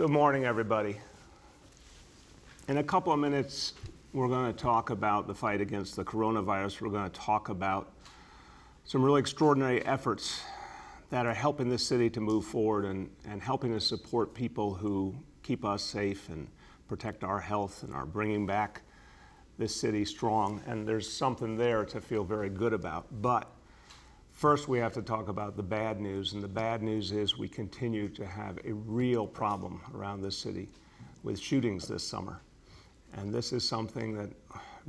Good morning, everybody. In a couple of minutes, we're going to talk about the fight against the coronavirus. We're going to talk about some really extraordinary efforts that are helping this city to move forward and helping to support people who keep us safe and protect our health and are bringing back this city strong. And there's something there to feel very good about. But first, we have to talk about the bad news, and the bad news is we continue to have a real problem around this city with shootings this summer. And this is something that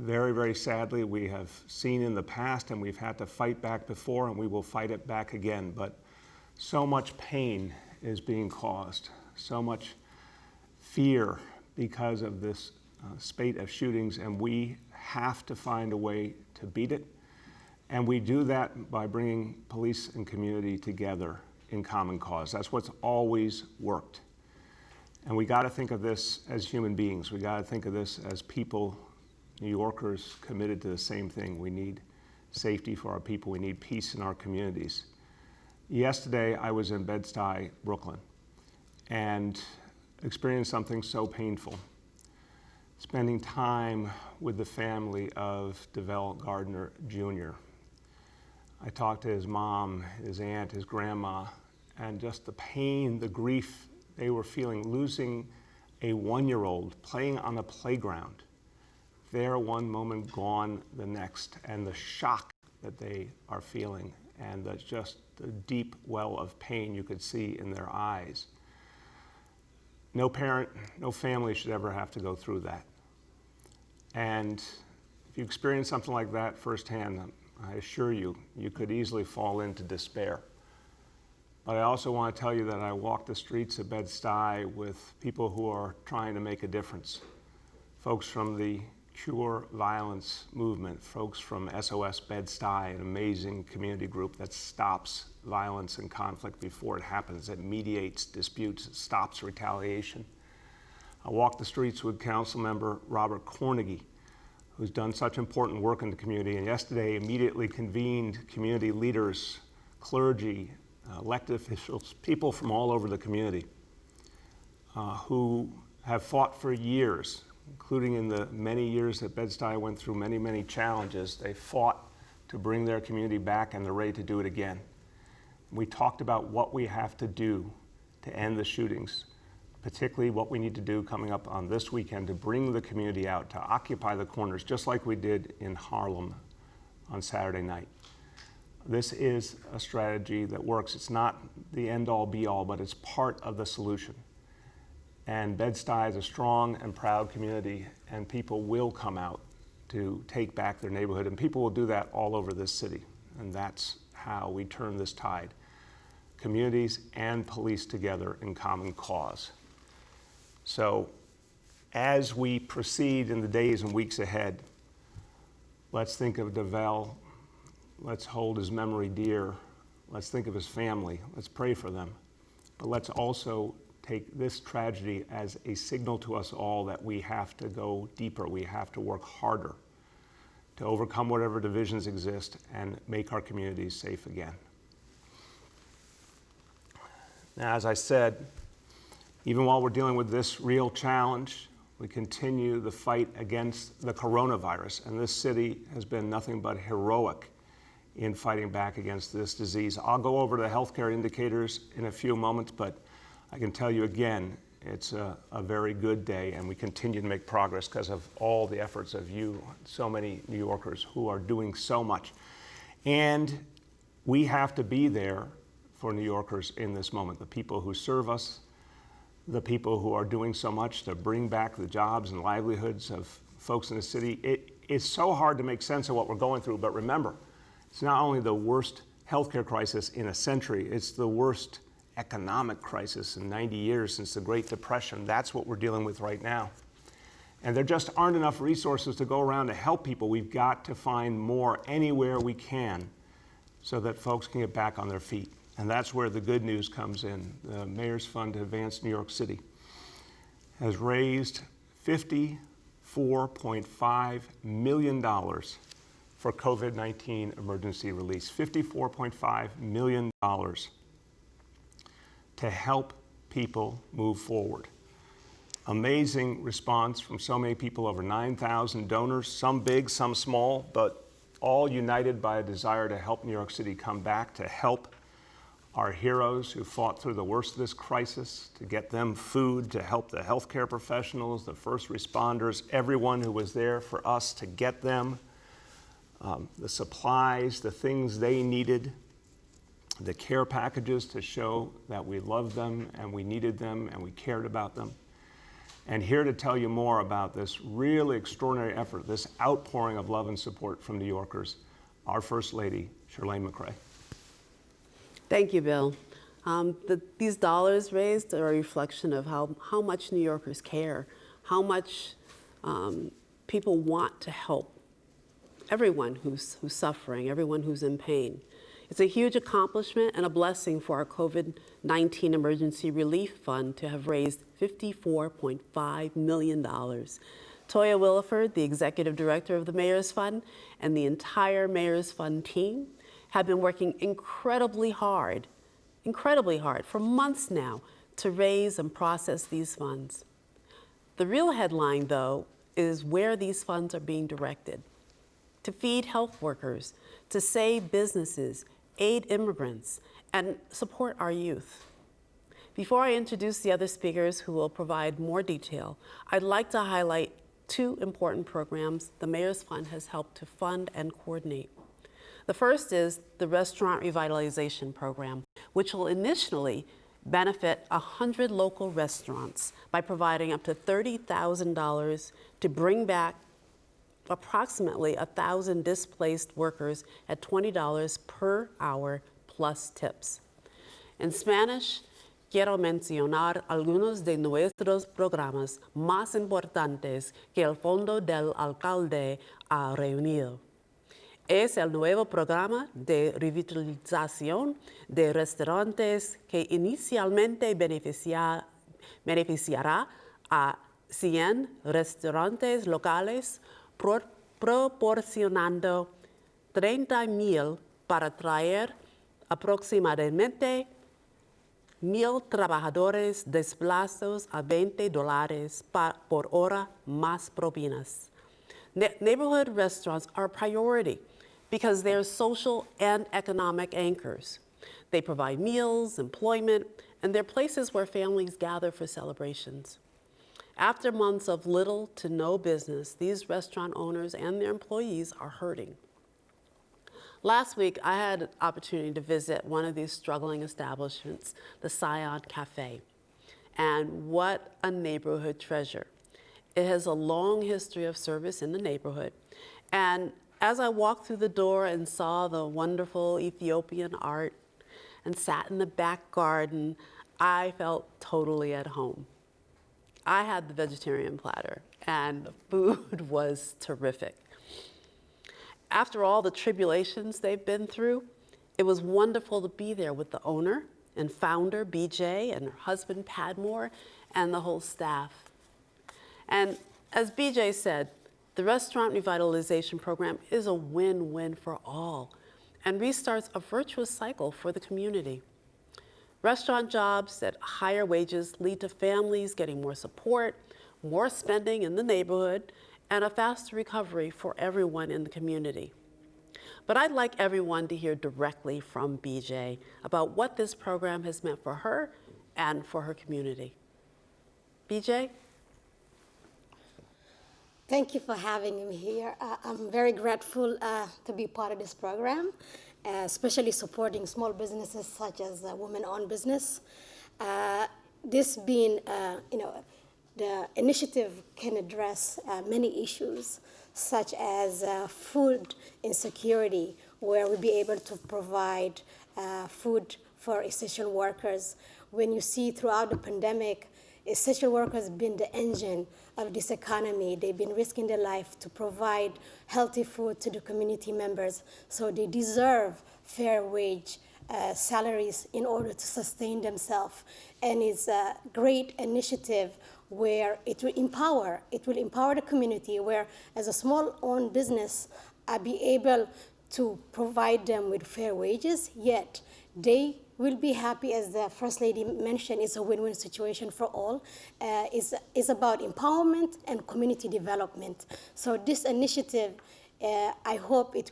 very, very sadly we have seen in the past, and we've had to fight back before, and we will fight it back again. But so much pain is being caused, so much fear because of this spate of shootings, and we have to find a way to beat it. And we do that by bringing police and community together in common cause. That's what's always worked. And we got to think of this as human beings. We got to think of this as people, New Yorkers, committed to the same thing. We need safety for our people. We need peace in our communities. Yesterday, I was in Bed-Stuy, Brooklyn, and experienced something so painful. Spending time with the family of DeVell Gardner Jr. I talked to his mom, his aunt, his grandma, and just the pain, the grief they were feeling, losing a one-year-old playing on a playground. There one moment, gone the next, and the shock that they are feeling, and just the deep well of pain you could see in their eyes. No parent, no family should ever have to go through that. And if you experience something like that firsthand, I assure you, you could easily fall into despair. But I also want to tell you that I walk the streets of Bed-Stuy with people who are trying to make a difference. Folks from the Cure Violence movement, folks from SOS Bed-Stuy, an amazing community group that stops violence and conflict before it happens, that mediates disputes, stops retaliation. I walk the streets with Council Member Robert Cornegy, who's done such important work in the community, and yesterday immediately convened community leaders, clergy, elected officials, people from all over the community who have fought for years, including in the many years that Bed-Stuy went through many, many challenges. They fought to bring their community back, and they're ready to do it again. We talked about what we have to do to end the shootings, particularly what we need to do coming up on this weekend to bring the community out, to occupy the corners, just like we did in Harlem on Saturday night. This is a strategy that works. It's not the end-all, be-all, but it's part of the solution. And Bed-Stuy is a strong and proud community, and people will come out to take back their neighborhood, and people will do that all over this city. And that's how we turn this tide. Communities and police together in common cause. So as we proceed in the days and weeks ahead, let's think of DeVell. Let's hold his memory dear. Let's think of his family. Let's pray for them. But let's also take this tragedy as a signal to us all that we have to go deeper. We have to work harder to overcome whatever divisions exist and make our communities safe again. Now, as I said, even while we're dealing with this real challenge, we continue the fight against the coronavirus, and this city has been nothing but heroic in fighting back against this disease. I'll go over the healthcare indicators in a few moments, but I can tell you again, it's a very good day, and we continue to make progress because of all the efforts of you, so many New Yorkers who are doing so much. And we have to be there for New Yorkers in this moment, the people who serve us, the people who are doing so much to bring back the jobs and livelihoods of folks in the city. It's so hard to make sense of what we're going through, but remember, it's not only the worst healthcare crisis in a century, it's the worst economic crisis in 90 years since the Great Depression. That's what we're dealing with right now. And there just aren't enough resources to go around to help people. We've got to find more anywhere we can so that folks can get back on their feet. And that's where the good news comes in. The Mayor's Fund to Advance New York City has raised $54.5 million for COVID-19 emergency release. $54.5 million to help people move forward. Amazing response from so many people, over 9,000 donors, some big, some small, but all united by a desire to help New York City come back, to help our heroes who fought through the worst of this crisis, to get them food, to help the healthcare professionals, the first responders, everyone who was there for us to get them the supplies, the things they needed, the care packages to show that we loved them and we needed them and we cared about them. And here to tell you more about this really extraordinary effort, this outpouring of love and support from New Yorkers, our First Lady, Chirlane McCray. Thank you, Bill. These dollars raised are a reflection of how much New Yorkers care, how much people want to help everyone who's suffering, everyone who's in pain. It's a huge accomplishment and a blessing for our COVID-19 Emergency Relief Fund to have raised $54.5 million. Toya Williford, the Executive Director of the Mayor's Fund, and the entire Mayor's Fund team have been working incredibly hard for months now to raise and process these funds. The real headline, though, is where these funds are being directed: to feed health workers, to save businesses, aid immigrants, and support our youth. Before I introduce the other speakers who will provide more detail, I'd like to highlight two important programs the Mayor's Fund has helped to fund and coordinate. The first is the Restaurant Revitalization Program, which will initially benefit 100 local restaurants by providing up to $30,000 to bring back approximately 1,000 displaced workers at $20 per hour plus tips. In Spanish, quiero mencionar algunos de nuestros programas más importantes que el Fondo del Alcalde ha reunido. Es el nuevo programa de revitalización de restaurantes que inicialmente beneficiará a 100 restaurantes locales, proporcionando 30,000 para traer aproximadamente 1,000 trabajadores desplazados a $20 por hora más propinas. Neighborhood restaurants are a priority because they're social and economic anchors. They provide meals, employment, and they're places where families gather for celebrations. After months of little to no business, these restaurant owners and their employees are hurting. Last week, I had an opportunity to visit one of these struggling establishments, the Scion Cafe. And what a neighborhood treasure. It has a long history of service in the neighborhood. And as I walked through the door and saw the wonderful Ethiopian art and sat in the back garden, I felt totally at home. I had the vegetarian platter, and the food was terrific. After all the tribulations they've been through, it was wonderful to be there with the owner and founder, BJ, and her husband, Padmore, and the whole staff. And as BJ said, the Restaurant Revitalization Program is a win-win for all and restarts a virtuous cycle for the community. Restaurant jobs at higher wages lead to families getting more support, more spending in the neighborhood, and a faster recovery for everyone in the community. But I'd like everyone to hear directly from BJ about what this program has meant for her and for her community. BJ? Thank you for having me here. I'm very grateful to be part of this program, especially supporting small businesses such as women-owned business. This being, the initiative can address many issues, such as food insecurity, where we'll be able to provide food for essential workers. When you see throughout the pandemic, essential workers have been the engine of this economy. They've been risking their life to provide healthy food to the community members, so they deserve fair wage salaries in order to sustain themselves. And it's a great initiative where it will empower the community, where as a small-owned business, I'll be able to provide them with fair wages, yet they we'll be happy, as the First Lady mentioned, it's a win-win situation for all. It's about empowerment and community development. So this initiative, I hope it's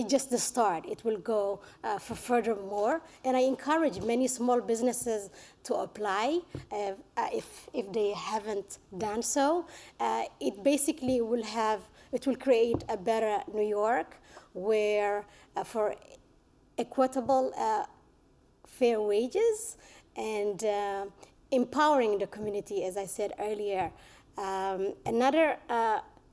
just the start. It will go for furthermore. And I encourage many small businesses to apply if they haven't done so. It basically it will create a better New York where for equitable, fair wages and empowering the community, as I said earlier. Another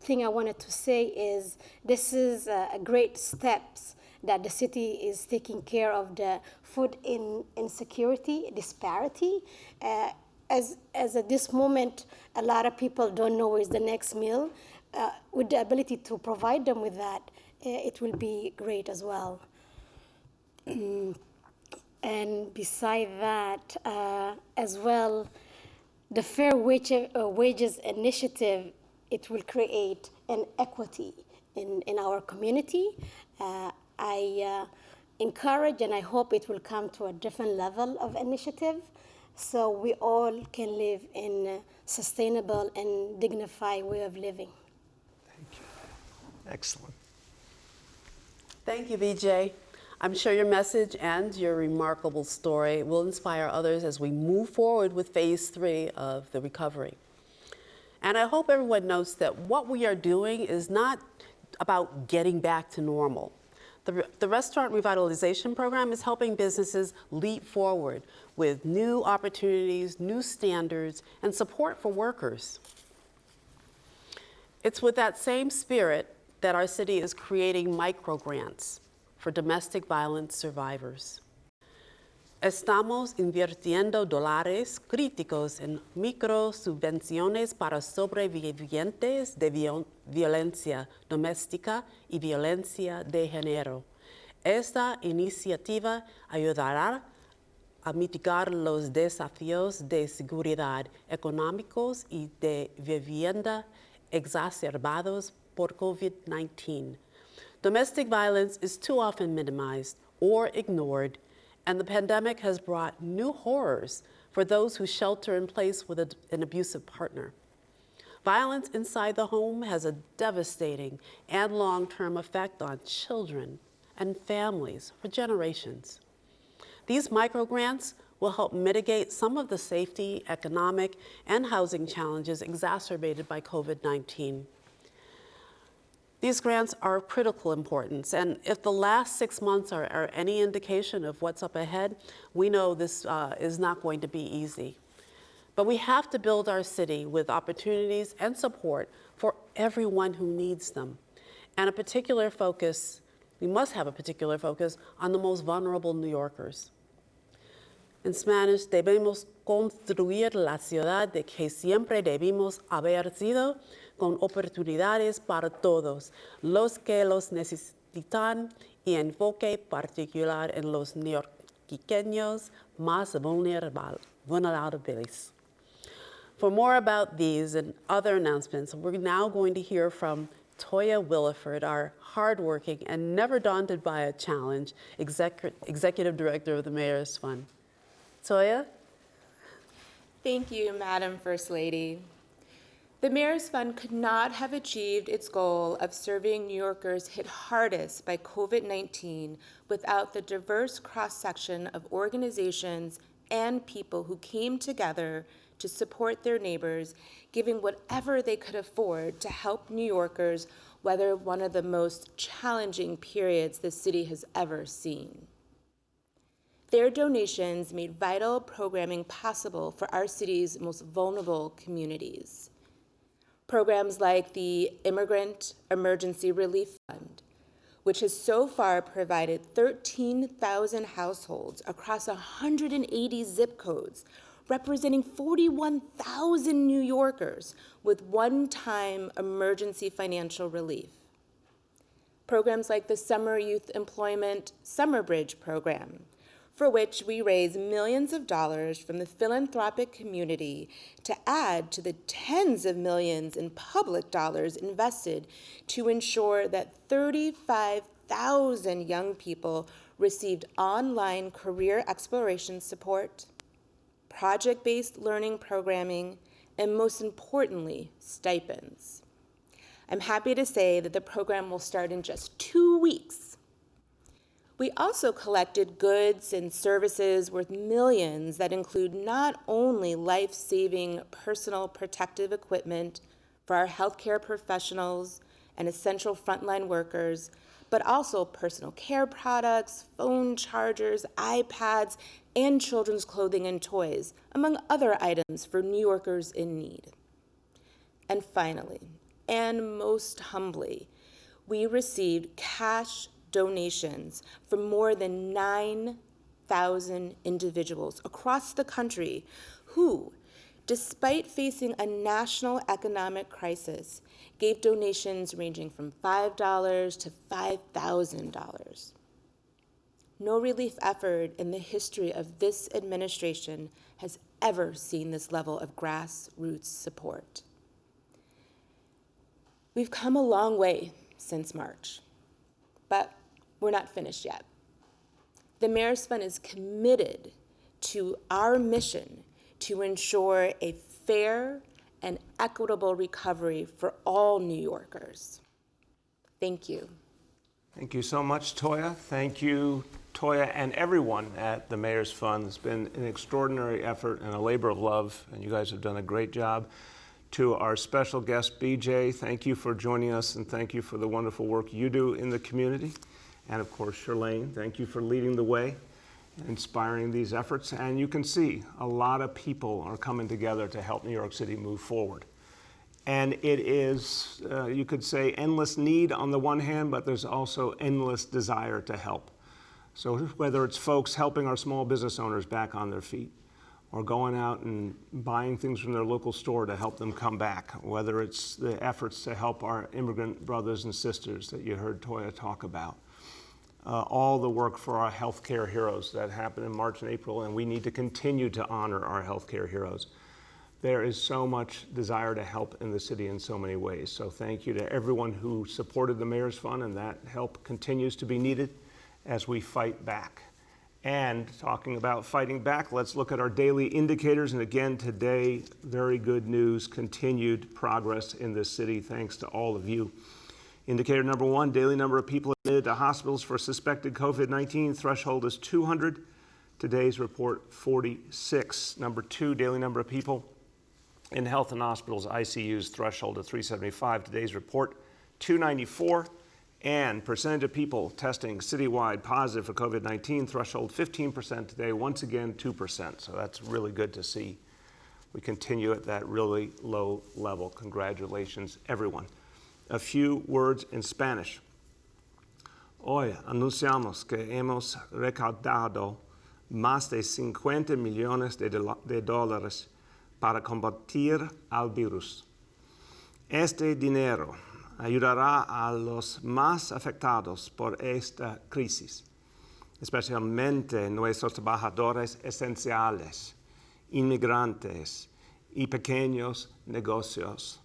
thing I wanted to say is this is a great steps that the city is taking care of the food insecurity, disparity. As at this moment, a lot of people don't know where's the next meal. With the ability to provide them with that, it will be great as well. And beside that, as well, the Fair Wages Initiative, it will create an equity in our community. I encourage and I hope it will come to a different level of initiative so we all can live in a sustainable and dignified way of living. Thank you. Excellent. Thank you, VJ. I'm sure your message and your remarkable story will inspire others as we move forward with phase 3 of the recovery. And I hope everyone notes that what we are doing is not about getting back to normal. The Restaurant Revitalization Program is helping businesses leap forward with new opportunities, new standards, and support for workers. It's with that same spirit that our city is creating microgrants for domestic violence survivors. Estamos invirtiendo dólares críticos en microsubvenciones para sobrevivientes de violencia doméstica y violencia de género. Esta iniciativa ayudará a mitigar los desafíos de seguridad económicos y de vivienda exacerbados por COVID-19. Domestic violence is too often minimized or ignored, and the pandemic has brought new horrors for those who shelter in place with an abusive partner. Violence inside the home has a devastating and long-term effect on children and families for generations. These microgrants will help mitigate some of the safety, economic, and housing challenges exacerbated by COVID-19. These grants are of critical importance, and if the last 6 months are any indication of what's up ahead, we know this is not going to be easy. But we have to build our city with opportunities and support for everyone who needs them. And we must have a particular focus on the most vulnerable New Yorkers. In Spanish, debemos construir la ciudad de que siempre debimos haber sido, con oportunidades para todos los que los necesitan y enfoque particular en los neoyorquinos más vulnerables. For more about these and other announcements, we're now going to hear from Toya Williford, our hardworking and never daunted by a challenge executive director of the Mayor's Fund. Toya? Thank you, Madam First Lady. The Mayor's Fund could not have achieved its goal of serving New Yorkers hit hardest by COVID-19 without the diverse cross-section of organizations and people who came together to support their neighbors, giving whatever they could afford to help New Yorkers weather one of the most challenging periods the city has ever seen. Their donations made vital programming possible for our city's most vulnerable communities. Programs like the Immigrant Emergency Relief Fund, which has so far provided 13,000 households across 180 zip codes, representing 41,000 New Yorkers with one-time emergency financial relief. Programs like the Summer Youth Employment Summer Bridge Program, for which we raise millions of dollars from the philanthropic community to add to the tens of millions in public dollars invested to ensure that 35,000 young people received online career exploration support, project-based learning programming, and most importantly, stipends. I'm happy to say that the program will start in just 2 weeks. We also collected goods and services worth millions that include not only life-saving personal protective equipment for our healthcare professionals and essential frontline workers, but also personal care products, phone chargers, iPads, and children's clothing and toys, among other items for New Yorkers in need. And finally, and most humbly, we received cash donations from more than 9,000 individuals across the country who, despite facing a national economic crisis, gave donations ranging from $5 to $5,000. No relief effort in the history of this administration has ever seen this level of grassroots support. We've come a long way since March, but we're not finished yet. The Mayor's Fund is committed to our mission to ensure a fair and equitable recovery for all New Yorkers. Thank you. Thank you so much, Toya. Thank you, Toya, and everyone at the Mayor's Fund. It's been an extraordinary effort and a labor of love, and you guys have done a great job. To our special guest, BJ, thank you for joining us, and thank you for the wonderful work you do in the community. And of course, Charlene, thank you for leading the way, inspiring these efforts. And you can see a lot of people are coming together to help New York City move forward. And it is, you could say, endless need on the one hand, but there's also endless desire to help. So whether it's folks helping our small business owners back on their feet, or going out and buying things from their local store to help them come back, whether it's the efforts to help our immigrant brothers and sisters that you heard Toya talk about, all the work for our healthcare heroes that happened in March and April, and we need to continue to honor our healthcare heroes. There is so much desire to help in the city in so many ways. So thank you to everyone who supported the Mayor's Fund, and that help continues to be needed as we fight back. And talking about fighting back, let's look at our daily indicators. And again, today, very good news, continued progress in this city, thanks to all of you. Indicator number 1, daily number of people admitted to hospitals for suspected COVID-19. Threshold is 200. Today's report, 46. Number 2, daily number of people in health and hospitals, ICUs, threshold of 375. Today's report, 294. And percentage of people testing citywide positive for COVID-19, threshold 15% today, once again 2%. So that's really good to see. We continue at that really low level. Congratulations, everyone. A few words in Spanish. Hoy anunciamos que hemos recaudado más de 50 millones de dólares para combatir al virus. Este dinero ayudará a los más afectados por esta crisis, especialmente nuestros trabajadores esenciales, inmigrantes y pequeños negocios.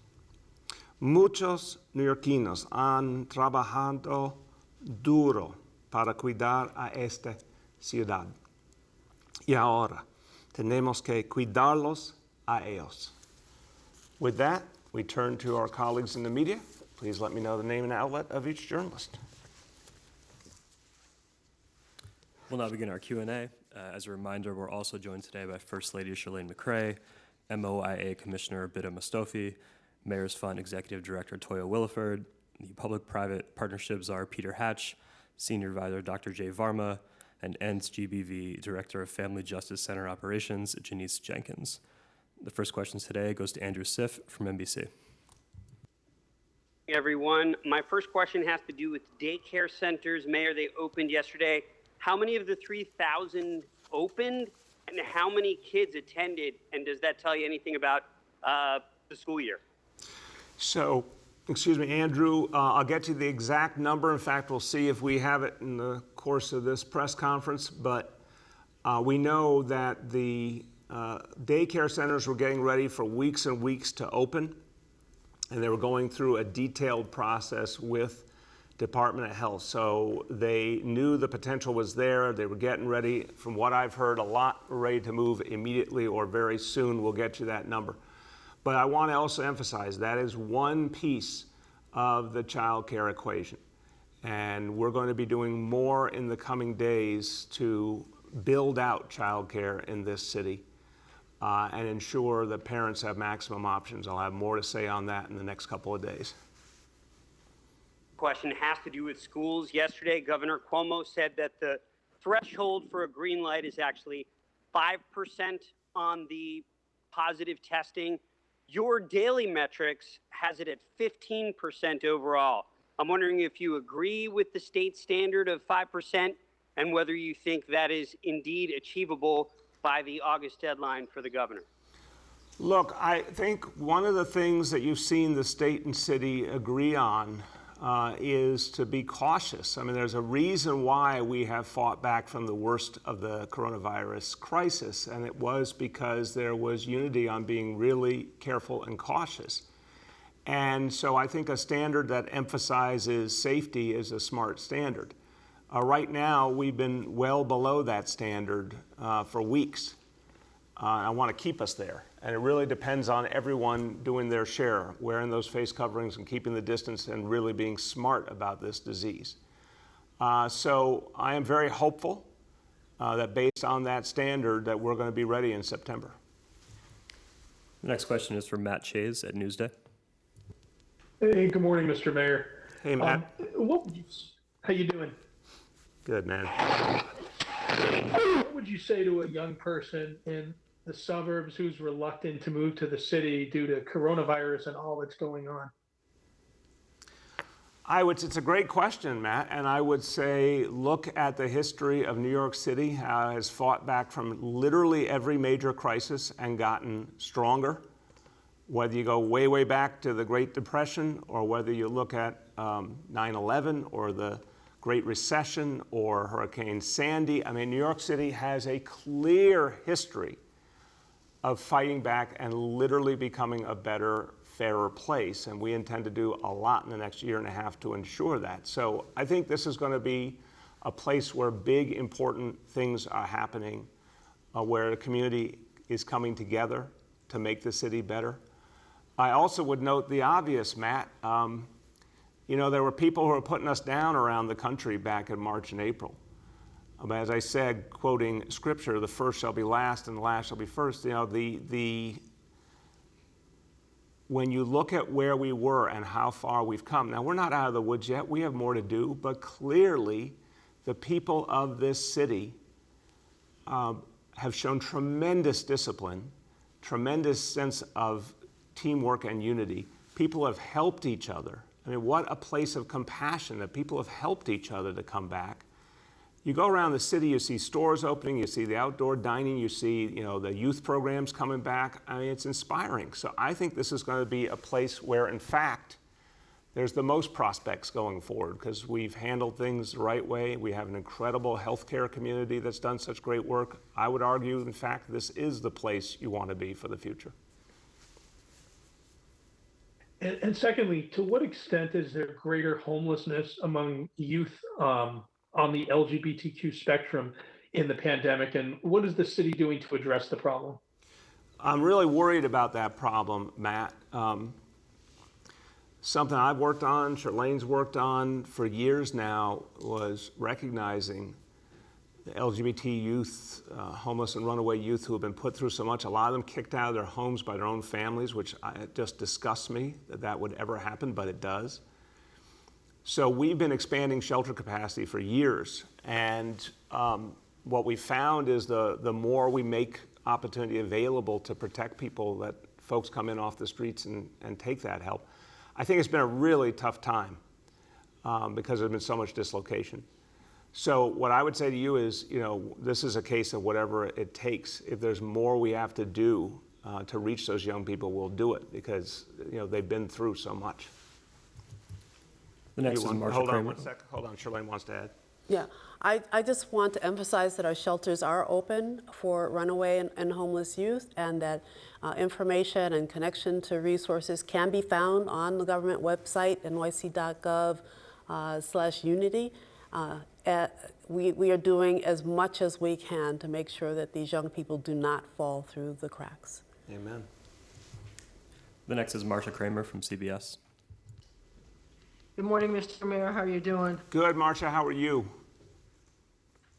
Muchos neoyorquinos han trabajado duro para cuidar a esta ciudad y ahora tenemos que cuidarlos a ellos. With that, we turn to our colleagues in the media. Please let me know the name and outlet of each journalist. We'll now begin our Q&A. As a reminder, we're also joined today by First Lady Charlene McCray, MOIA Commissioner Bida Mostofi, Mayor's Fund Executive Director Toya Williford, the Public-Private Partnership Czar Peter Hatch, Senior Advisor Dr. Jay Varma, and ENDS GBV Director of Family Justice Center Operations Janice Jenkins. The first question today goes to Andrew Siff from NBC. Everyone, my first question has to do with daycare centers. Mayor, they opened yesterday. How many of the 3,000 opened, and how many kids attended? And does that tell you anything about the school year? So, excuse me, Andrew, I'll get you the exact number. In fact, we'll see if we have it in the course of this press conference. But we know that the daycare centers were getting ready for weeks and weeks to open. And they were going through a detailed process with Department of Health. So they knew the potential was there. They were getting ready. From what I've heard, a lot were ready to move immediately or very soon. We'll get you that number. But I want to also emphasize that is one piece of the child care equation. And we're going to be doing more in the coming days to build out child care in this city and ensure that parents have maximum options. I'll have more to say on that in the next couple of days. Question has to do with schools. Yesterday, Governor Cuomo said that the threshold for a green light is actually 5% on the positive testing. Your daily metrics has it at 15% overall. I'm wondering if you agree with the state standard of 5% and whether you think that is indeed achievable by the August deadline for the governor. Look, I think one of the things that you've seen the state and city agree on is to be cautious. I mean, there's a reason why we have fought back from the worst of the coronavirus crisis, and it was because there was unity on being really careful and cautious. And so I think a standard that emphasizes safety is a smart standard. Right now, we've been well below that standard for weeks. I want to keep us there. And it really depends on everyone doing their share, wearing those face coverings and keeping the distance and really being smart about this disease. So I am very hopeful that based on that standard that we're going to be ready in September. The next question is from Matt Chase at Newsday. Hey, good morning, Mr. Mayor. Hey, Matt. How you doing? Good, man. What would you say to a young person in the suburbs who's reluctant to move to the city due to coronavirus and all that's going on? It's a great question, Matt, and I would say look at the history of New York City, how it has fought back from literally every major crisis and gotten stronger. Whether you go way, way back to the Great Depression or whether you look at 9/11 or the Great Recession or Hurricane Sandy, I mean, New York City has a clear history of fighting back and literally becoming a better, fairer place. And we intend to do a lot in the next year and a half to ensure that. So I think this is going to be a place where big, important things are happening, where the community is coming together to make the city better. I also would note the obvious, Matt. There were people who were putting us down around the country back in March and April. As I said, quoting scripture, the first shall be last and the last shall be first. When you look at where we were and how far we've come, now we're not out of the woods yet, we have more to do, but clearly the people of this city have shown tremendous discipline, tremendous sense of teamwork and unity. People have helped each other. I mean, what a place of compassion that people have helped each other to come back. You go around the city, you see stores opening, you see the outdoor dining, you see, the youth programs coming back. I mean, it's inspiring. So I think this is going to be a place where, in fact, there's the most prospects going forward because we've handled things the right way. We have an incredible healthcare community that's done such great work. I would argue, in fact, this is the place you want to be for the future. And secondly, to what extent is there greater homelessness among youth on the LGBTQ spectrum in the pandemic? And what is the city doing to address the problem? I'm really worried about that problem, Matt. Something I've worked on, Charlene's worked on for years now, was recognizing the LGBT youth, homeless and runaway youth who have been put through so much, a lot of them kicked out of their homes by their own families, which it just disgusts me that would ever happen, but it does. So we've been expanding shelter capacity for years, and what we found is the more we make opportunity available to protect people, that folks come in off the streets and take that help. I think it's been a really tough time because there's been so much dislocation. So what I would say to you is, this is a case of whatever it takes. If there's more we have to do to reach those young people, we'll do it because, they've been through so much. The next is Marsha Hold on Kramer. 1 second. Hold on, Charlene wants to add. Yeah, I just want to emphasize that our shelters are open for runaway and homeless youth, and that information and connection to resources can be found on the government website, nyc.gov, slash unity. We are doing as much as we can to make sure that these young people do not fall through the cracks. Amen. The next is Marsha Kramer from CBS. Good morning, Mr. Mayor. How are you doing? Good, Marcia. How are you?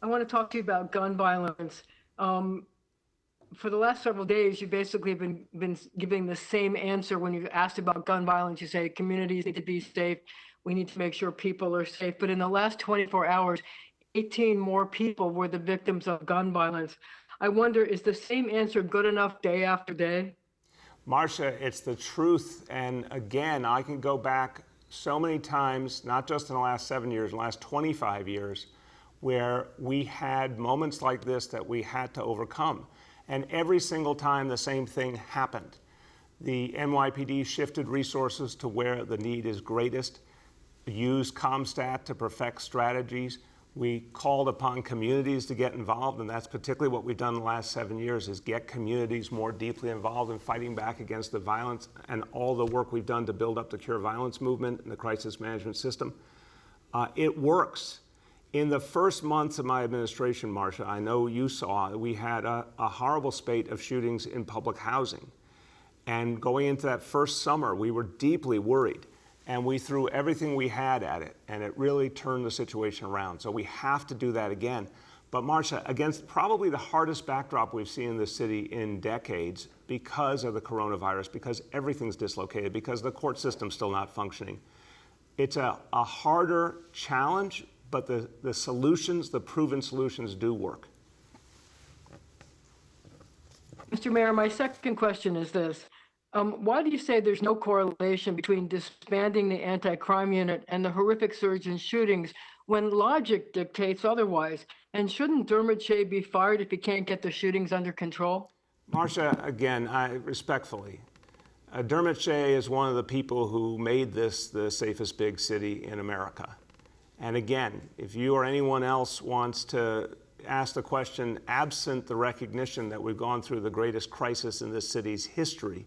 I want to talk to you about gun violence. For the last several days, you basically been giving the same answer when you've asked about gun violence. You say communities need to be safe. We need to make sure people are safe. But in the last 24 hours, 18 more people were the victims of gun violence. I wonder, is the same answer good enough day after day? Marcia, it's the truth. And again, I can go back so many times, not just in the last 7 years, in the last 25 years, where we had moments like this that we had to overcome. And every single time the same thing happened. The NYPD shifted resources to where the need is greatest, used CompStat to perfect strategies. We called upon communities to get involved, and that's particularly what we've done in the last 7 years, is get communities more deeply involved in fighting back against the violence and all the work we've done to build up the Cure Violence movement and the crisis management system. It works. In the first months of my administration, Marcia, I know you saw that we had a horrible spate of shootings in public housing. And going into that first summer, we were deeply worried. And we threw everything we had at it, and it really turned the situation around. So we have to do that again. But Marcia, against probably the hardest backdrop we've seen in the city in decades because of the coronavirus, because everything's dislocated, because the court system's still not functioning. It's a harder challenge, but the solutions, the proven solutions do work. Mr. Mayor, my second question is this. Why do you say there's no correlation between disbanding the anti-crime unit and the horrific surge in shootings when logic dictates otherwise? And shouldn't Dermot Shea be fired if he can't get the shootings under control? Marcia, again, respectfully, Dermot Shea is one of the people who made this the safest big city in America. And again, if you or anyone else wants to ask the question, absent the recognition that we've gone through the greatest crisis in this city's history,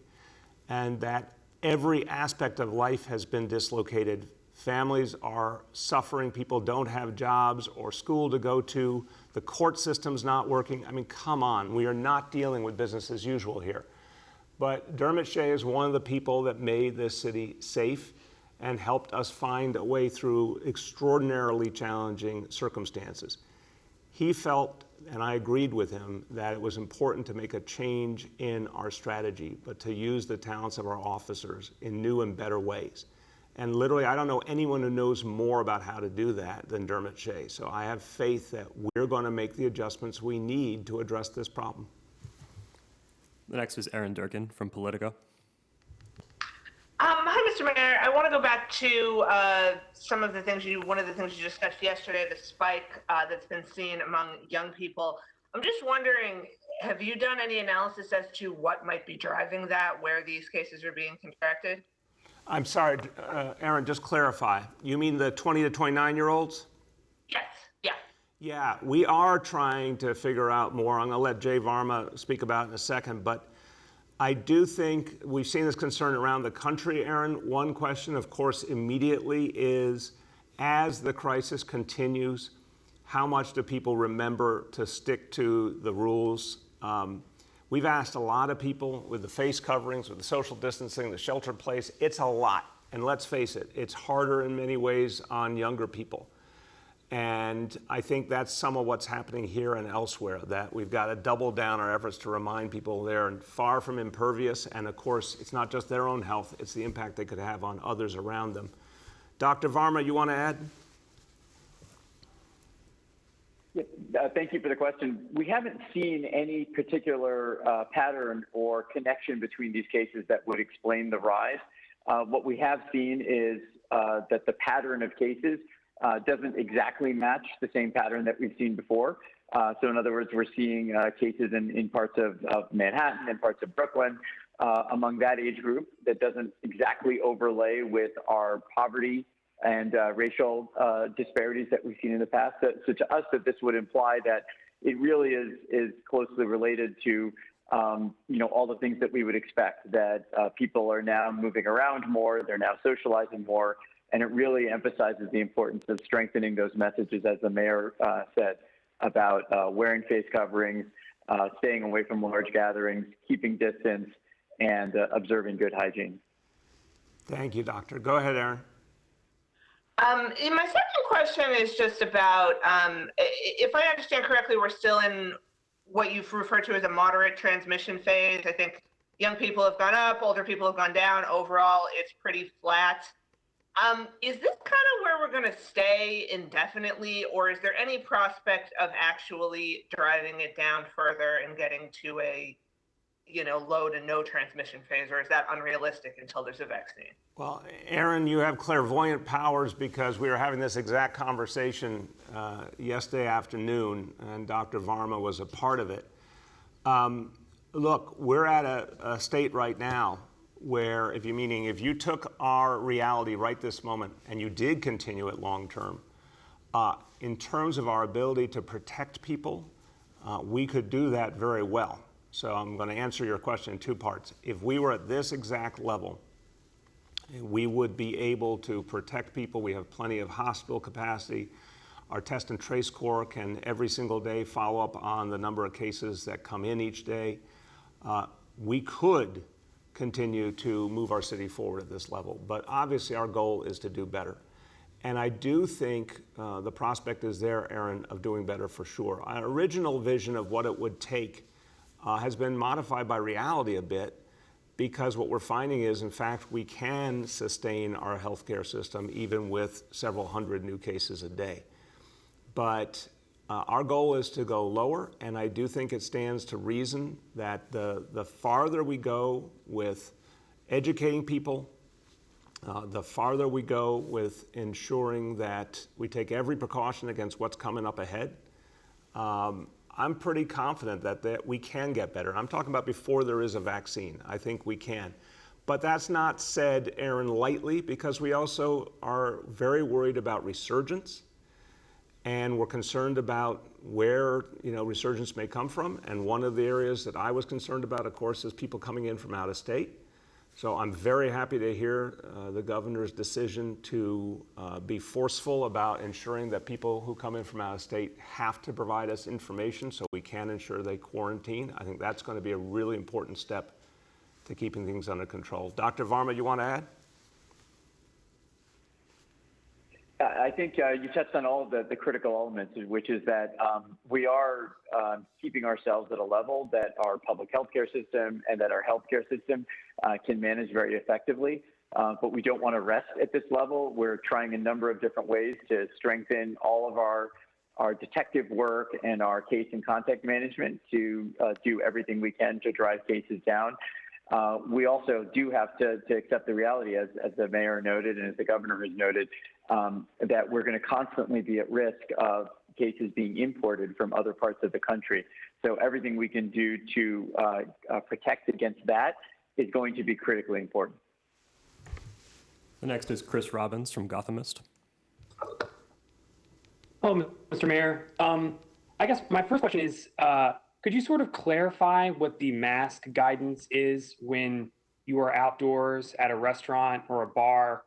and that every aspect of life has been dislocated. Families are suffering, people don't have jobs or school to go to, the court system's not working. I mean, come on, we are not dealing with business as usual here. But Dermot Shea is one of the people that made this city safe and helped us find a way through extraordinarily challenging circumstances. He felt, and I agreed with him, that it was important to make a change in our strategy, but to use the talents of our officers in new and better ways. And literally, I don't know anyone who knows more about how to do that than Dermot Shea. So I have faith that we're going to make the adjustments we need to address this problem. The next is Aaron Durkin from Politico. Hi, Mr. Mayor. I want to go back to one of the things you discussed yesterday, the spike that's been seen among young people. I'm just wondering, have you done any analysis as to what might be driving that, where these cases are being contracted? I'm sorry, Aaron, just clarify. You mean the 20 to 29-year-olds? Yes, yeah. Yeah, we are trying to figure out more. I'm going to let Jay Varma speak about it in a second, but I do think we've seen this concern around the country, Aaron. One question, of course, immediately is, as the crisis continues, how much do people remember to stick to the rules? We've asked a lot of people with the face coverings, with the social distancing, the shelter in place. It's a lot. And let's face it, it's harder in many ways on younger people. And I think that's some of what's happening here and elsewhere, that we've got to double down our efforts to remind people they're far from impervious. And of course, it's not just their own health, it's the impact they could have on others around them. Dr. Varma, you want to add? Thank you for the question. We haven't seen any particular pattern or connection between these cases that would explain the rise. What we have seen is that the pattern of cases doesn't exactly match the same pattern that we've seen before. So in other words, we're seeing cases in parts of Manhattan and parts of Brooklyn among that age group that doesn't exactly overlay with our poverty and racial disparities that we've seen in the past. So to us, that this would imply that it really is closely related to all the things that we would expect, that people are now moving around more, they're now socializing more, And it really emphasizes the importance of strengthening those messages, as the mayor said, about wearing face coverings, staying away from large gatherings, keeping distance, and observing good hygiene. Thank you, Doctor. Go ahead, Aaron. My second question is just about, if I understand correctly, we're still in what you've referred to as a moderate transmission phase. I think young people have gone up, older people have gone down. Overall, it's pretty flat. Is this kind of where we're going to stay indefinitely, or is there any prospect of actually driving it down further and getting to a, low to no transmission phase, or is that unrealistic until there's a vaccine? Well, Aaron, you have clairvoyant powers because we were having this exact conversation yesterday afternoon, and Dr. Varma was a part of it. Look, we're at a state right now where, if you took our reality right this moment and you did continue it long term, in terms of our ability to protect people, we could do that very well. So I'm going to answer your question in two parts. If we were at this exact level, we would be able to protect people. We have plenty of hospital capacity. Our test and trace corps can every single day follow up on the number of cases that come in each day. We could continue to move our city forward at this level, but obviously our goal is to do better. And I do think the prospect is there, Aaron, of doing better for sure. Our original vision of what it would take has been modified by reality a bit, because what we're finding is, in fact, we can sustain our healthcare system even with several hundred new cases a day. But our goal is to go lower, and I do think it stands to reason that the farther we go with educating people, the farther we go with ensuring that we take every precaution against what's coming up ahead, I'm pretty confident that we can get better. I'm talking about before there is a vaccine. I think we can. But that's not said, Aaron, lightly, because we also are very worried about resurgence, and we're concerned about where resurgence may come from. And one of the areas that I was concerned about, of course, is people coming in from out of state. So I'm very happy to hear the governor's decision to be forceful about ensuring that people who come in from out of state have to provide us information so we can ensure they quarantine. I think that's going to be a really important step to keeping things under control. Dr. Varma, you want to add? I think you touched on all of the critical elements, which is that we are keeping ourselves at a level that our public healthcare system and that our healthcare system can manage very effectively. But we don't want to rest at this level. We're trying a number of different ways to strengthen all of our detective work and our case and contact management to do everything we can to drive cases down. We also do have to accept the reality, as the mayor noted and as the governor has noted, that we're going to constantly be at risk of cases being imported from other parts of the country. So everything we can do to protect against that is going to be critically important. The next is Chris Robbins from Gothamist. Hello, Mr. Mayor. I guess my first question is, could you sort of clarify what the mask guidance is when you are outdoors at a restaurant or a bar?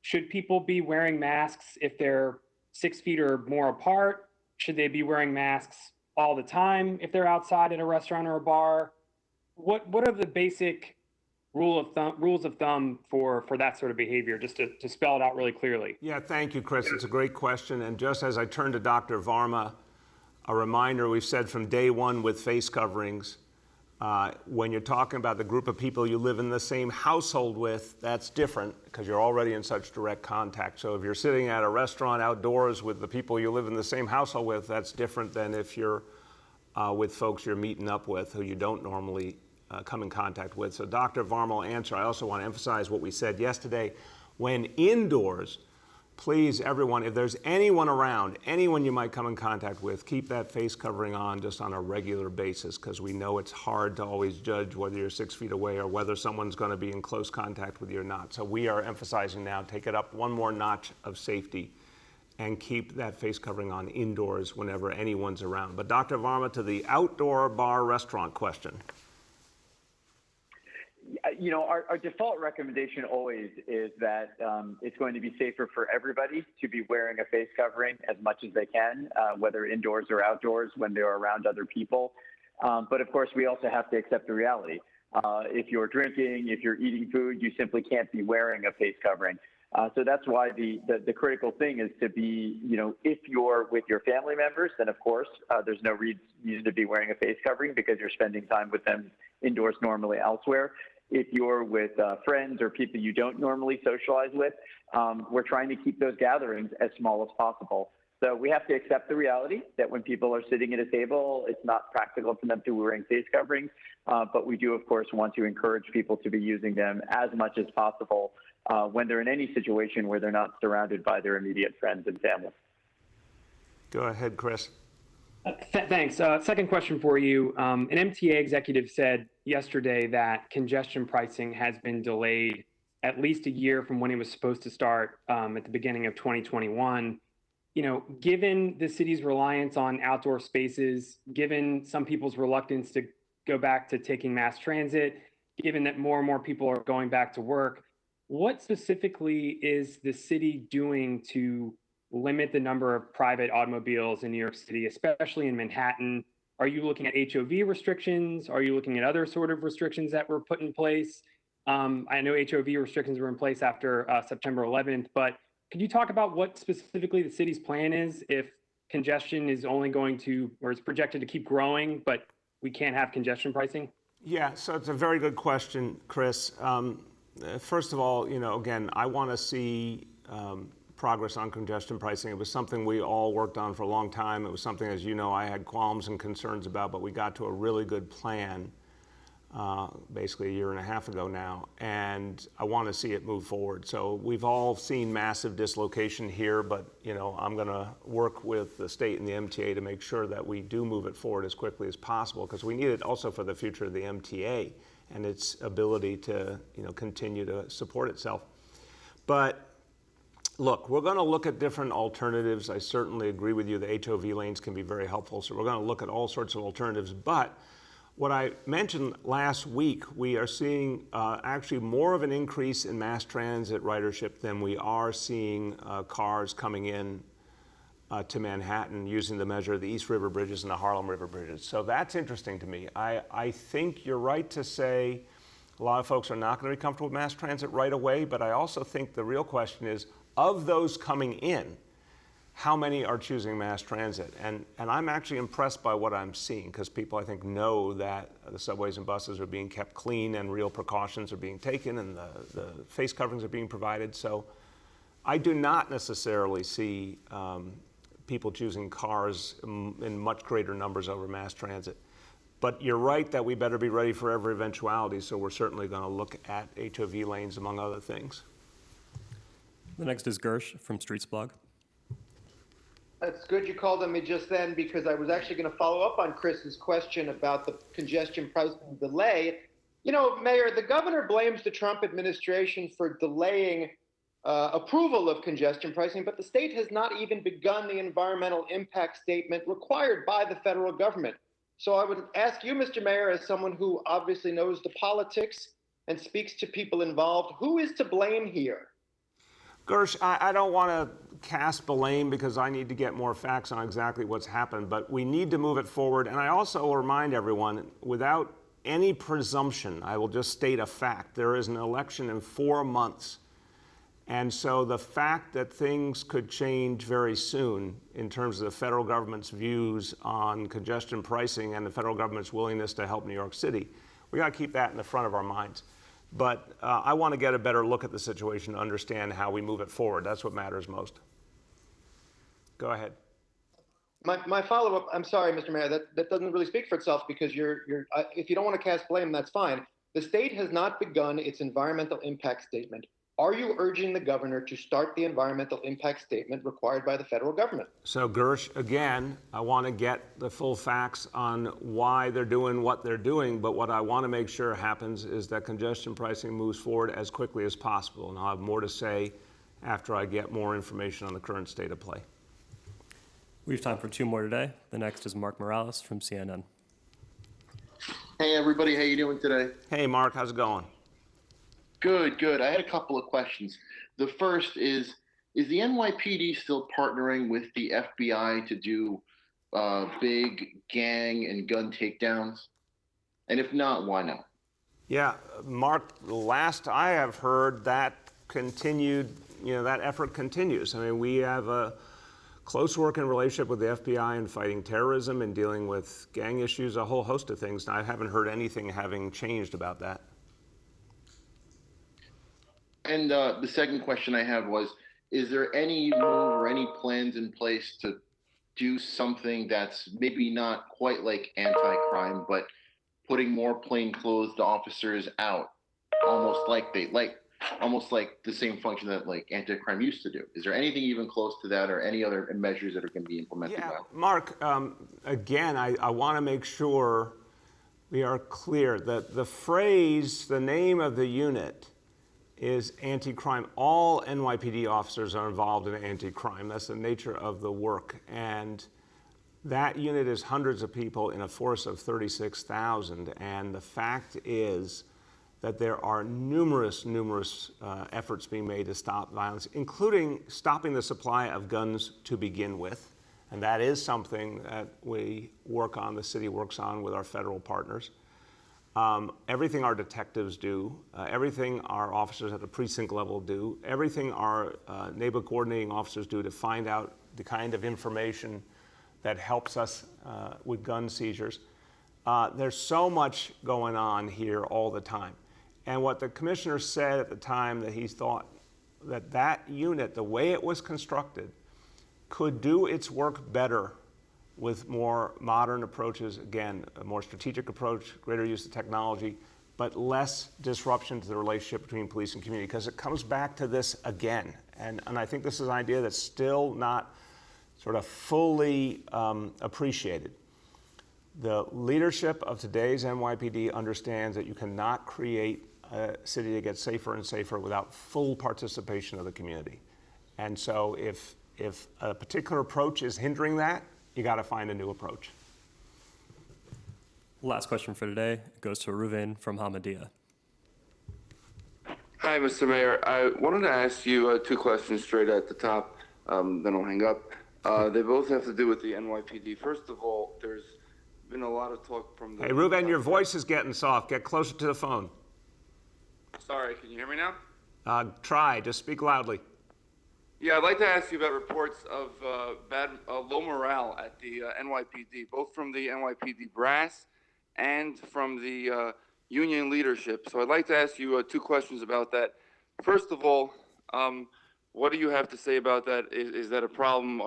Should people be wearing masks if they're 6 feet or more apart? Should they be wearing masks all the time if they're outside at a restaurant or a bar? What are the basic rules of thumb for that sort of behavior, just to spell it out really clearly? Yeah, thank you, Chris. It's a great question. And just as I turn to Dr. Varma, a reminder, we've said from day one with face coverings, when you're talking about the group of people you live in the same household with, that's different because you're already in such direct contact. So if you're sitting at a restaurant outdoors with the people you live in the same household with, that's different than if you're with folks you're meeting up with who you don't normally come in contact with. So Dr. Varma will answer. I also want to emphasize what we said yesterday. When indoors, please, everyone, if there's anyone around, anyone you might come in contact with, keep that face covering on just on a regular basis, because we know it's hard to always judge whether you're 6 feet away or whether someone's going to be in close contact with you or not. So we are emphasizing now, take it up one more notch of safety and keep that face covering on indoors whenever anyone's around. But Dr. Varma, to the outdoor bar restaurant question. Our default recommendation always is that it's going to be safer for everybody to be wearing a face covering as much as they can, whether indoors or outdoors when they're around other people. But of course, we also have to accept the reality. If you're drinking, if you're eating food, you simply can't be wearing a face covering. So that's why the critical thing is to be, if you're with your family members, then of course, there's no reason to be wearing a face covering because you're spending time with them indoors normally elsewhere. If you're with friends or people you don't normally socialize with, we're trying to keep those gatherings as small as possible. So we have to accept the reality that when people are sitting at a table, it's not practical for them to be wearing face coverings. But we do, of course, want to encourage people to be using them as much as possible when they're in any situation where they're not surrounded by their immediate friends and family. Go ahead, Chris. Thanks. Second question for you. An MTA executive said yesterday that congestion pricing has been delayed at least a year from when it was supposed to start at the beginning of 2021. Given the city's reliance on outdoor spaces, given some people's reluctance to go back to taking mass transit, given that more and more people are going back to work, what specifically is the city doing to limit the number of private automobiles in New York City, especially in Manhattan? Are you looking at HOV restrictions? Are you looking at other sort of restrictions that were put in place? I know HOV restrictions were in place after September 11th, but could you talk about what specifically the city's plan is if congestion is only going to, or is projected to keep growing, but we can't have congestion pricing? Yeah, so it's a very good question, Chris. First of all, again, I want to see progress on congestion pricing. It was something we all worked on for a long time. It was something, as you know, I had qualms and concerns about, but we got to a really good plan basically a year and a half ago now, and I want to see it move forward. So we've all seen massive dislocation here, but I'm going to work with the state and the MTA to make sure that we do move it forward as quickly as possible, because we need it also for the future of the MTA and its ability to continue to support itself. But look, we're going to look at different alternatives. I certainly agree with you. The HOV lanes can be very helpful, so we're going to look at all sorts of alternatives. But what I mentioned last week, we are seeing actually more of an increase in mass transit ridership than we are seeing cars coming in to Manhattan using the measure of the East River bridges and the Harlem River bridges. So that's interesting to me. I think you're right to say a lot of folks are not going to be comfortable with mass transit right away, but I also think the real question is, of those coming in, how many are choosing mass transit? And I'm actually impressed by what I'm seeing, because people, I think, know that the subways and buses are being kept clean and real precautions are being taken and the face coverings are being provided. So I do not necessarily see people choosing cars in much greater numbers over mass transit. But you're right that we better be ready for every eventuality, so we're certainly going to look at HOV lanes, among other things. The next is Gersh from Streets Blog. That's good you called on me just then, because I was actually going to follow up on Chris's question about the congestion pricing delay. Mayor, the governor blames the Trump administration for delaying approval of congestion pricing, but the state has not even begun the environmental impact statement required by the federal government. So I would ask you, Mr. Mayor, as someone who obviously knows the politics and speaks to people involved, who is to blame here? Gersh, I don't want to cast blame because I need to get more facts on exactly what's happened, but we need to move it forward. And I also will remind everyone, without any presumption, I will just state a fact. There is an election in 4 months. And so the fact that things could change very soon in terms of the federal government's views on congestion pricing and the federal government's willingness to help New York City, we got to keep that in the front of our minds. But I want to get a better look at the situation to understand how we move it forward. That's what matters most. Go ahead. My follow-up, I'm sorry, Mr. Mayor, that doesn't really speak for itself, because if you don't want to cast blame, that's fine. The state has not begun its environmental impact statement. Are you urging the governor to start the environmental impact statement required by the federal government? So, Gersh, again, I want to get the full facts on why they're doing what they're doing, but what I want to make sure happens is that congestion pricing moves forward as quickly as possible, and I'll have more to say after I get more information on the current state of play. We have time for 2 more today. The next is Mark Morales from CNN. Hey, everybody. How you doing today? Hey, Mark. How's it going? Good, good. I had a couple of questions. The first is the NYPD still partnering with the FBI to do big gang and gun takedowns? And if not, why not? Yeah, Mark, the last I have heard, that continued, that effort continues. I mean, we have a close working relationship with the FBI in fighting terrorism and dealing with gang issues, a whole host of things. I haven't heard anything having changed about that. And the second question I had was, is there any move or any plans in place to do something that's maybe not quite like anti-crime, but putting more plainclothes officers out, almost like almost like the same function that like anti-crime used to do? Is there anything even close to that, or any other measures that are going to be implemented now? Mark, again, I want to make sure we are clear that the phrase, the name of the unit, is anti-crime. All NYPD officers are involved in anti-crime. That's the nature of the work. And that unit is hundreds of people in a force of 36,000. And the fact is that there are numerous efforts being made to stop violence, including stopping the supply of guns to begin with. And that is something that we work on, the city works on with our federal partners. Everything our detectives do, everything our officers at the precinct level do, everything our neighborhood coordinating officers do to find out the kind of information that helps us with gun seizures. There's so much going on here all the time. And what the commissioner said at the time, that he thought that that unit, the way it was constructed, could do its work better with more modern approaches, again, a more strategic approach, greater use of technology, but less disruption to the relationship between police and community, because it comes back to this again. And I think this is an idea that's still not sort of fully appreciated. The leadership of today's NYPD understands that you cannot create a city that gets safer and safer without full participation of the community. And so if a particular approach is hindering that, you got to find a new approach. Last question for today goes to Ruvain from Hamadia. Hi, Mr. Mayor. I wanted to ask you two questions straight at the top, then I'll hang up. They both have to do with the NYPD. First of all, there's been a lot of talk from the... Hey, Ruvain, your voice is getting soft. Get closer to the phone. Sorry, can you hear me now? Try. Just speak loudly. Yeah, I'd like to ask you about reports of low morale at the NYPD, both from the NYPD brass and from the union leadership. So I'd like to ask you two questions about that. First of all, what do you have to say about that? Is that a problem,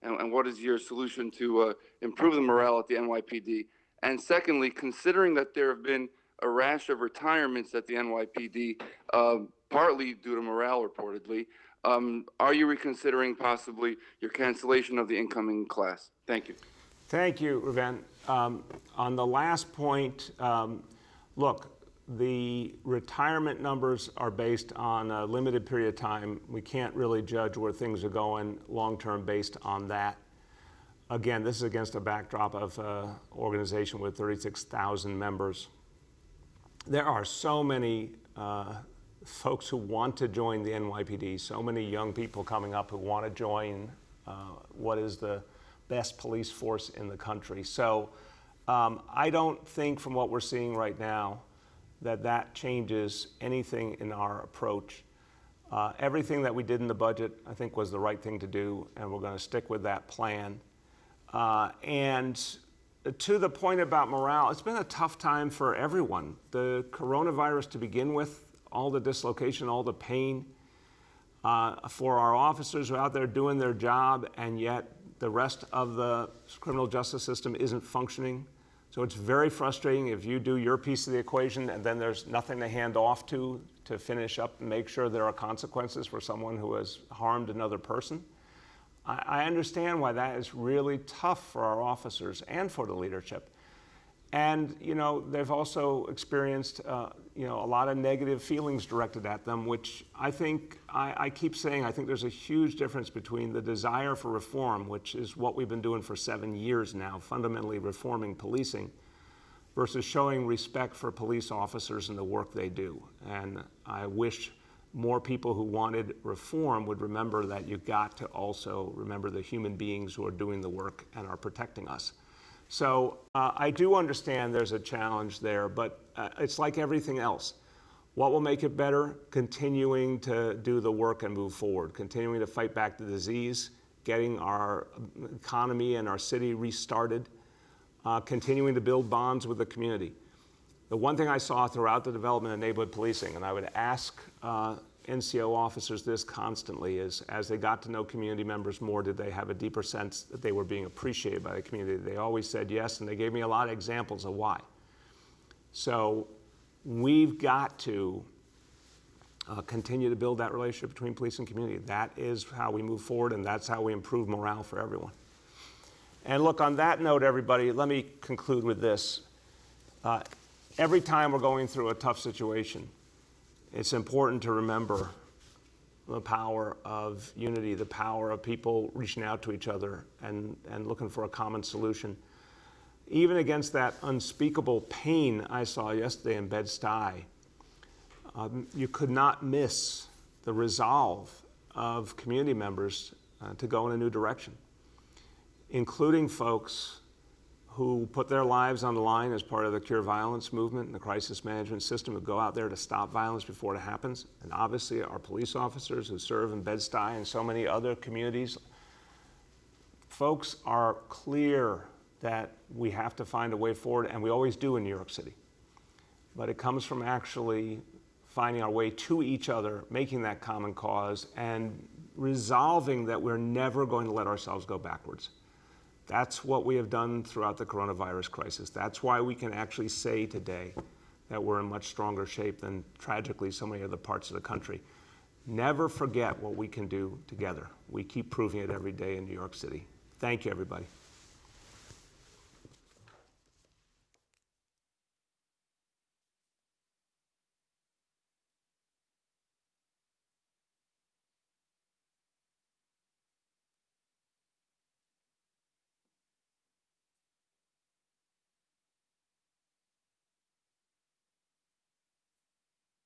and what is your solution to improve the morale at the NYPD? And secondly, considering that there have been a rash of retirements at the NYPD, partly due to morale reportedly, are you reconsidering possibly your cancellation of the incoming class? Thank you. Thank you, Ruvain. On the last point, look, the retirement numbers are based on a limited period of time. We can't really judge where things are going long-term based on that. Again, this is against a backdrop of an organization with 36,000 members. There are so many folks who want to join the NYPD, so many young people coming up who want to join what is the best police force in the country. So I don't think from what we're seeing right now that changes anything in our approach. Everything that we did in the budget, I think, was the right thing to do, and we're going to stick with that plan. And to the point about morale, it's been a tough time for everyone. The coronavirus to begin with, all the dislocation, all the pain, for our officers who are out there doing their job, and yet the rest of the criminal justice system isn't functioning. So it's very frustrating if you do your piece of the equation and then there's nothing to hand off to finish up and make sure there are consequences for someone who has harmed another person. I understand why that is really tough for our officers and for the leadership. And, they've also experienced, a lot of negative feelings directed at them, which I think, I keep saying, I think there's a huge difference between the desire for reform, which is what we've been doing for 7 years now, fundamentally reforming policing, versus showing respect for police officers and the work they do. And I wish more people who wanted reform would remember that you got to also remember the human beings who are doing the work and are protecting us. So I do understand there's a challenge there, but it's like everything else. What will make it better? Continuing to do the work and move forward, continuing to fight back the disease, getting our economy and our city restarted, continuing to build bonds with the community. The one thing I saw throughout the development of neighborhood policing, and I would ask NCO officers this constantly, is as they got to know community members more, did they have a deeper sense that they were being appreciated by the community? They always said yes, and they gave me a lot of examples of why. So we've got to continue to build that relationship between police and community. That is how we move forward, and that's how we improve morale for everyone. And look, on that note, everybody, let me conclude with this. Every time we're going through a tough situation, it's important to remember the power of unity, the power of people reaching out to each other and looking for a common solution. Even against that unspeakable pain I saw yesterday in Bed-Stuy, you could not miss the resolve of community members to go in a new direction, including folks who put their lives on the line as part of the Cure Violence movement and the crisis management system, who go out there to stop violence before it happens. And obviously our police officers who serve in Bed-Stuy and so many other communities. Folks are clear that we have to find a way forward, and we always do in New York City. But it comes from actually finding our way to each other, making that common cause, and resolving that we're never going to let ourselves go backwards. That's what we have done throughout the coronavirus crisis. That's why we can actually say today that we're in much stronger shape than, tragically, so many other parts of the country. Never forget what we can do together. We keep proving it every day in New York City. Thank you, everybody.